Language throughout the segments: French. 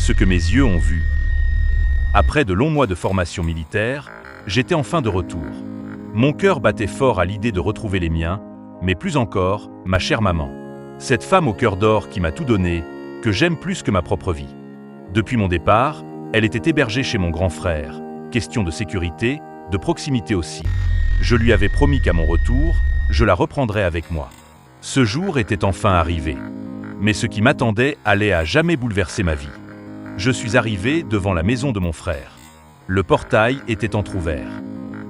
ce que mes yeux ont vu. Après de longs mois de formation militaire, j'étais enfin de retour. Mon cœur battait fort à l'idée de retrouver les miens, mais plus encore, ma chère maman. Cette femme au cœur d'or qui m'a tout donné, que j'aime plus que ma propre vie. Depuis mon départ, elle était hébergée chez mon grand frère. Question de sécurité, de proximité aussi. Je lui avais promis qu'à mon retour, je la reprendrais avec moi. Ce jour était enfin arrivé. Mais ce qui m'attendait allait à jamais bouleverser ma vie. Je suis arrivé devant la maison de mon frère. Le portail était entrouvert.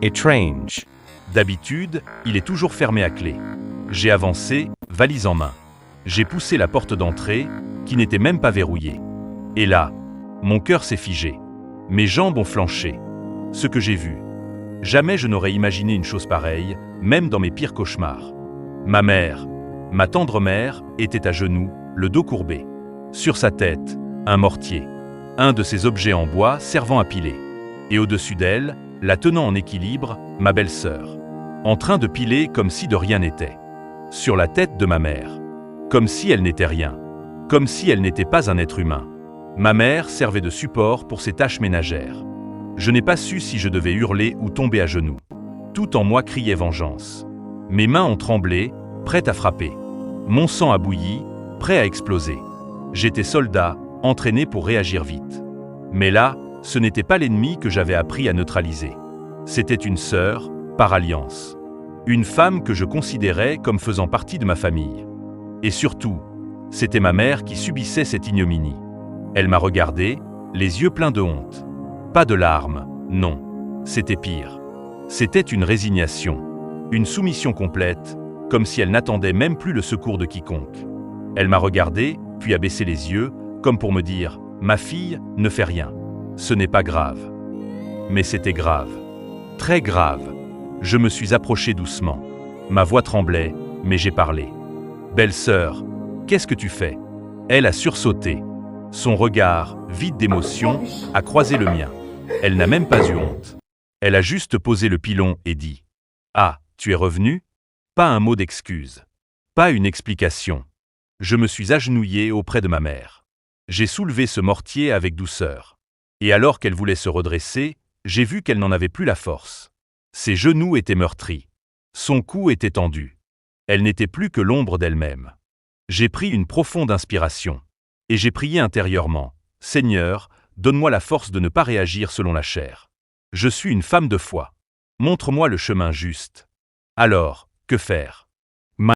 Étrange. D'habitude, il est toujours fermé à clé. J'ai avancé, valise en main. J'ai poussé la porte d'entrée, qui n'était même pas verrouillée. Et là, mon cœur s'est figé. Mes jambes ont flanché. Ce que j'ai vu. Jamais je n'aurais imaginé une chose pareille, même dans mes pires cauchemars. Ma mère, ma tendre mère, était à genoux, le dos courbé. Sur sa tête, un mortier. Un de ces objets en bois servant à piler. Et au-dessus d'elle, la tenant en équilibre, ma belle-sœur. En train de piler comme si de rien n'était. Sur la tête de ma mère. Comme si elle n'était rien. Comme si elle n'était pas un être humain. Ma mère servait de support pour ses tâches ménagères. Je n'ai pas su si je devais hurler ou tomber à genoux. Tout en moi criait vengeance. Mes mains ont tremblé, prêtes à frapper. Mon sang a bouilli, prêt à exploser. J'étais soldat, entraîné pour réagir vite. Mais là, ce n'était pas l'ennemi que j'avais appris à neutraliser. C'était une sœur, par alliance. Une femme que je considérais comme faisant partie de ma famille. Et surtout, c'était ma mère qui subissait cette ignominie. Elle m'a regardé, les yeux pleins de honte. Pas de larmes, non. C'était pire. C'était une résignation. Une soumission complète, comme si elle n'attendait même plus le secours de quiconque. Elle m'a regardé, puis a baissé les yeux, comme pour me dire « Ma fille, ne fais rien. Ce n'est pas grave. » Mais c'était grave. Très grave. Je me suis approché doucement. Ma voix tremblait, mais j'ai parlé. « Belle-sœur, qu'est-ce que tu fais ?» Elle a sursauté. Son regard, vide d'émotion, a croisé le mien. Elle n'a même pas eu honte. Elle a juste posé le pilon et dit « Ah, tu es revenu ?» Pas un mot d'excuse. Pas une explication. Je me suis agenouillé auprès de ma mère. J'ai soulevé ce mortier avec douceur. Et alors qu'elle voulait se redresser, j'ai vu qu'elle n'en avait plus la force. Ses genoux étaient meurtris. Son cou était tendu. Elle n'était plus que l'ombre d'elle-même. J'ai pris une profonde inspiration. Et j'ai prié intérieurement. « Seigneur, donne-moi la force de ne pas réagir selon la chair. Je suis une femme de foi. Montre-moi le chemin juste. » Alors, que faire ?